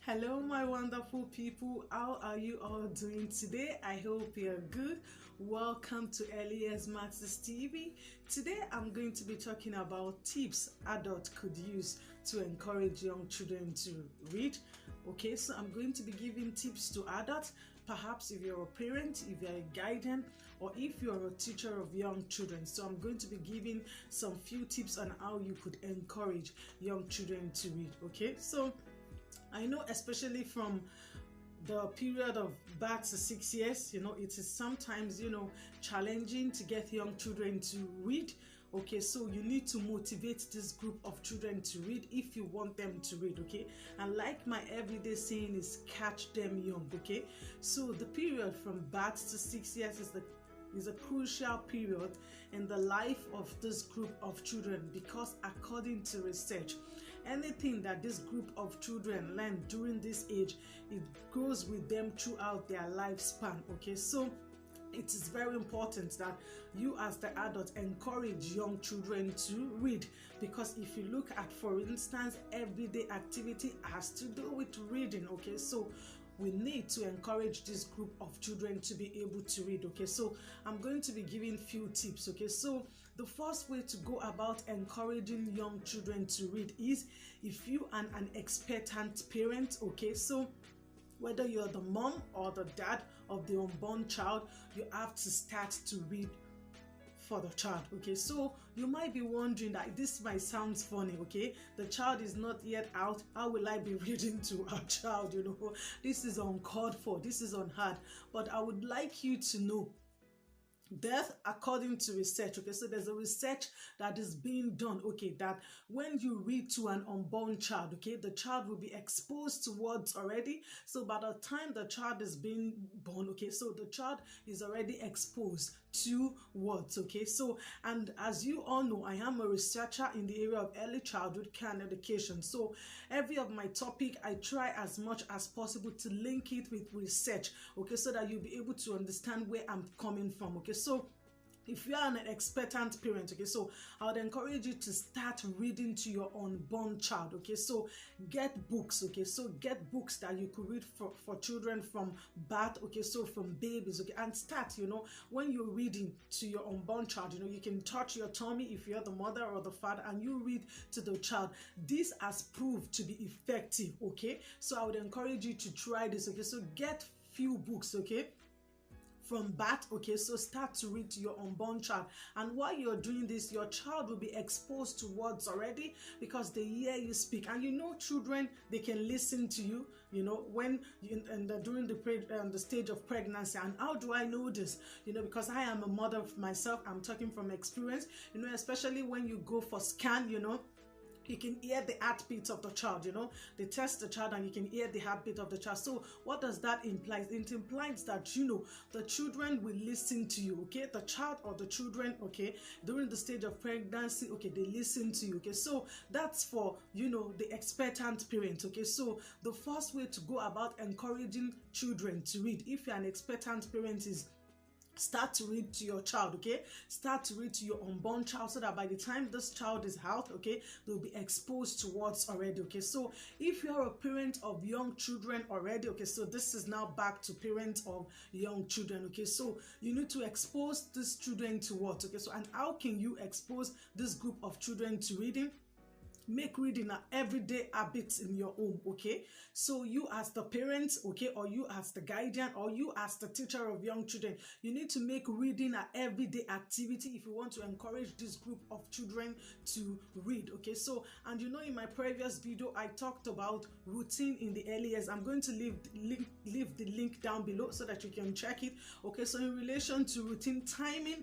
Hello, my wonderful people. How are you all doing today? I hope you're good. Welcome to Elias Maxis TV. Today, I'm going to be talking about tips adults could use to encourage young children to read. Okay, so I'm going to be giving tips to adults. Perhaps if you're a parent, if you're a guardian, or if you're a teacher of young children. So I'm going to be giving some few tips on how you could encourage young children to read. Okay, so I know, especially from the period of birth to 6 years, it is sometimes, challenging to get young children to read. Okay, so you need to motivate this group of children to read if you want them to read. Okay, and like my everyday saying is catch them young. Okay, so the period from birth to 6 years is a crucial period in the life of this group of children, because according to research, anything that this group of children learn during this age, it goes with them throughout their lifespan. Okay, so it is very important that you as the adult encourage young children to read, because if you look at, for instance, everyday activity has to do with reading. Okay, so we need to encourage this group of children to be able to read. Okay, so I'm going to be giving few tips. Okay, so the first way to go about encouraging young children to read is if you are an expectant parent. Okay, so whether you're the mom or the dad of the unborn child, you have to start to read for the child. Okay, so you might be wondering that this might sound funny. Okay, the child is not yet out, how will I be reading to a child? This is uncalled for, this is unheard. But I would like you to know death, according to research. Okay, so there's a research that is being done. Okay, that when you read to an unborn child, okay, the child will be exposed to words already. So by the time the child is being born, okay, so the child is already exposed to words. Okay, so, and as you all know, I am a researcher in the area of early childhood care and education. So every of my topic, I try as much as possible to link it with research. Okay, so that you'll be able to understand where I'm coming from. Okay, so if you are an expectant parent, okay, so I would encourage you to start reading to your unborn child. Okay, so get books. Okay, so get books that you could read for children from birth. Okay, so from babies. Okay, and start, when you're reading to your unborn child, you can touch your tummy if you're the mother or the father, and you read to the child. This has proved to be effective. Okay, so I would encourage you to try this. Okay, so get few books. Okay, from birth. Okay, so start to read to your unborn child, and while you're doing this, your child will be exposed to words already, because they hear you speak. And children, they can listen to you, when you and during the stage of pregnancy. And how do I know this? Because I am a mother of myself, I'm talking from experience. Especially when you go for scan, you can hear the heartbeat of the child. They test the child and you can hear the heartbeat of the child. So what does that imply? It implies that the children will listen to you. Okay, the child or the children, okay, during the stage of pregnancy, okay, they listen to you. Okay, so that's for the expectant parent. Okay, so the first way to go about encouraging children to read, if you're an expectant parent, is start to read to your child. Okay, start to read to your unborn child, so that by the time this child is out, okay, they'll be exposed to words already. Okay, so if you're a parent of young children already, okay, so this is now back to parents of young children. Okay, so you need to expose these children to words. Okay, so, and how can you expose this group of children to reading? Make reading an everyday habit in your home. Okay, so you as the parent, okay, or you as the guardian, or you as the teacher of young children, you need to make reading an everyday activity if you want to encourage this group of children to read. Okay, so, and in my previous video I talked about routine in the early years. I'm going to leave the link down below so that you can check it. Okay, so in relation to routine, timing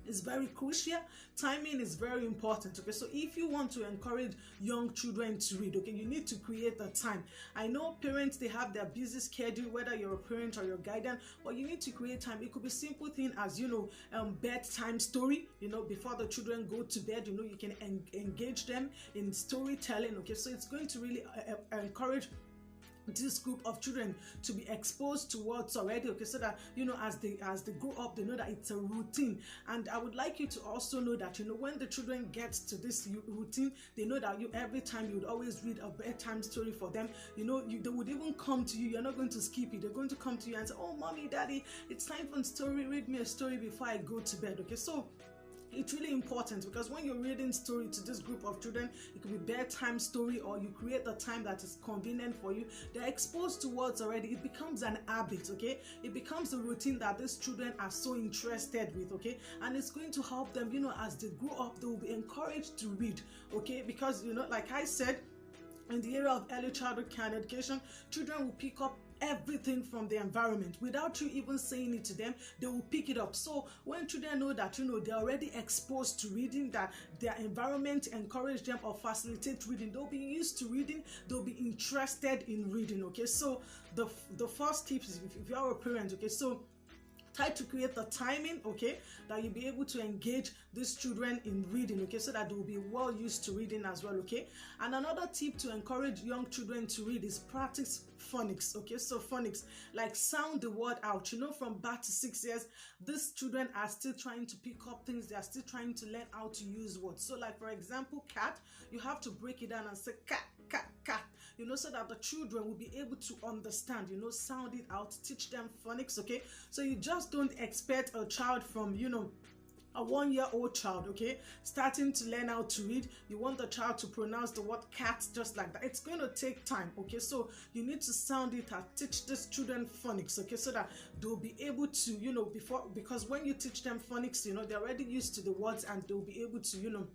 is very crucial. Timing is very important. Okay, so if you want to encourage young children to read, okay, you need to create a time. I know parents, they have their busy schedule, whether you're a parent or your guardian, but you need to create time. It could be simple thing as bedtime story. Before the children go to bed, you can engage them in storytelling. Okay, so it's going to really encourage this group of children to be exposed to words already, okay, so that as they grow up, they know that it's a routine. And I would like you to also know that when the children get to this routine, they know that every time you would always read a bedtime story for them. They would even come to you. You're not going to skip it. They're going to come to you and say, "Oh, mommy, daddy, it's time for a story. Read me a story before I go to bed." Okay, so it's really important, because when you're reading story to this group of children, it could be bedtime story, or you create the time that is convenient for you. They're exposed to words already. It becomes an habit, okay? It becomes a routine that these children are so interested with, okay? And it's going to help them, as they grow up, they will be encouraged to read, okay? Because, like I said, in the area of early childhood care and education, children will pick up everything from the environment without you even saying it to them. They will pick it up. So when children know that they're already exposed to reading, that their environment encourage them or facilitate reading, they'll be used to reading, they'll be interested in reading. Okay, so the first tip is, if you are a parent, okay, so try to create the timing, okay, that you'll be able to engage these children in reading, okay, so that they will be well used to reading as well, okay. And another tip to encourage young children to read is practice phonics, okay. So phonics, like sound the word out. From birth to 6 years, these children are still trying to pick up things. They are still trying to learn how to use words. So like, for example, cat, you have to break it down and say cat, cat, cat, so that the children will be able to understand, sound it out, teach them phonics, okay. So you just don't expect a child from, a 1-year-old child, okay, starting to learn how to read. You want the child to pronounce the word cat just like that. It's going to take time, okay. So you need to sound it out, teach these children phonics, okay, so that they'll be able to, because when you teach them phonics, they're already used to the words, and they'll be able to,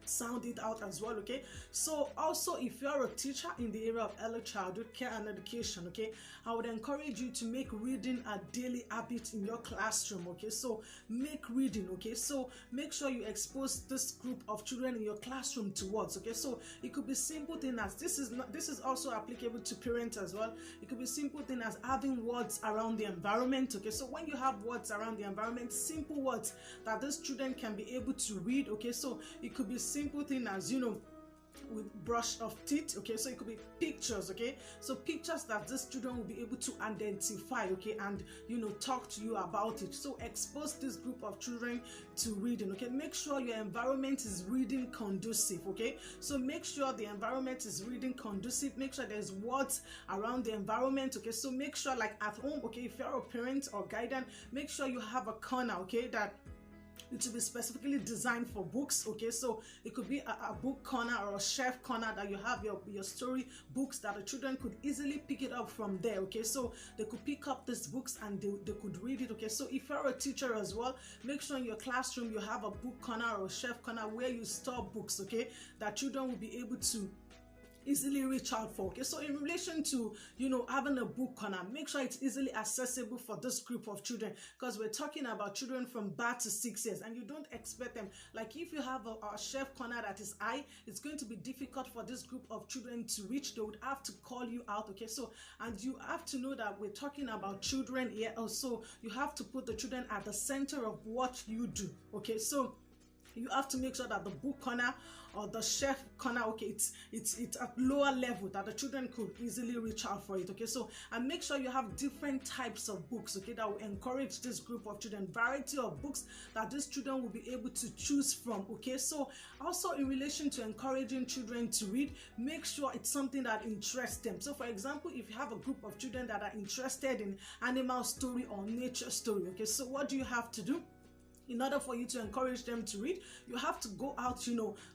sound it out as well, okay. So also, if you're a teacher in the area of early childhood care and education, okay, I would encourage you to make reading a daily habit in your classroom, okay. So make reading, okay, so make sure you expose this group of children in your classroom to words, okay. So it could be simple thing as this is also applicable to parents as well. It could be simple thing as having words around the environment, okay. So when you have words around the environment, simple words that these children can be able to read, okay. So it could be simple thing as with brush of teeth, okay. So it could be pictures, okay. So pictures that these children will be able to identify, okay, and talk to you about it. So expose this group of children to reading, okay. Make sure your environment is reading conducive, okay. So make sure the environment is reading conducive. Make sure there's words around the environment, okay. So make sure, like at home, okay, if you're a parent or guardian, make sure you have a corner, okay, that it will be specifically designed for books, okay. So it could be a book corner or a shelf corner that you have your story books that the children could easily pick it up from there, okay. So they could pick up these books and they could read it, okay. So if you're a teacher as well, make sure in your classroom you have a book corner or a shelf corner where you store books, okay, that children will be able to easily reach out for, okay. So in relation to having a book corner, make sure it's easily accessible for this group of children, because we're talking about children from birth to 6 years, and you don't expect them, like if you have a shelf corner that is high, it's going to be difficult for this group of children to reach. They would have to call you out, okay. So, and you have to know that we're talking about children here also. You have to put the children at the center of what you do, okay. So you have to make sure that the book corner or the shelf corner, okay, it's at lower level that the children could easily reach out for it, okay. So, and make sure you have different types of books, okay, that will encourage this group of children, variety of books that these children will be able to choose from, okay. So also in relation to encouraging children to read, make sure it's something that interests them. So for example, if you have a group of children that are interested in animal story or nature story, okay, so what do you have to do? In order for you to encourage them to read, you have to go out,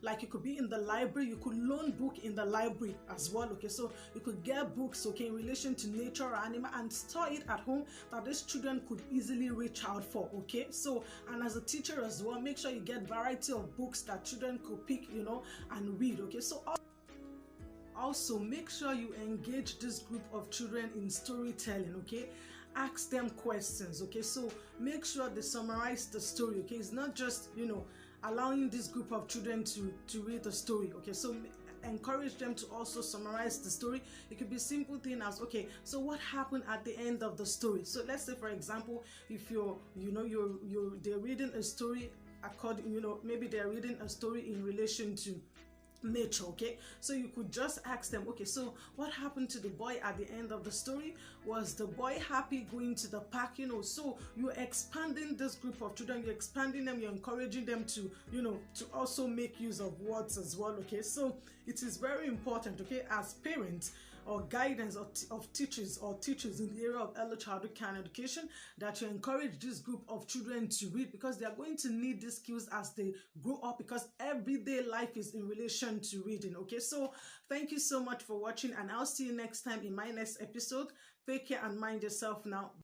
like you could be in the library, you could loan book in the library as well, okay. So you could get books, okay, in relation to nature or animal, and store it at home that these children could easily reach out for, okay. So, and as a teacher as well, make sure you get variety of books that children could pick, and read, okay. So also make sure you engage this group of children in storytelling, okay. Ask them questions, okay. So make sure they summarize the story, okay. It's not just allowing this group of children to read the story, okay. So encourage them to also summarize the story. It could be simple thing as, okay, so what happened at the end of the story? So let's say, for example, if they're reading a story according, maybe they're reading a story in relation to nature. Okay, so you could just ask them, okay, so what happened to the boy at the end of the story? Was the boy happy going to the park? So you're expanding this group of children, you're expanding them, you're encouraging them to to also make use of words as well. Okay, so it is very important, okay, as parents or guidance of teachers in the area of early childhood care and education, that you encourage this group of children to read, because they are going to need these skills as they grow up, because everyday life is in relation to reading. Okay, so thank you so much for watching, and I'll see you next time in my next episode. Take care and mind yourself now.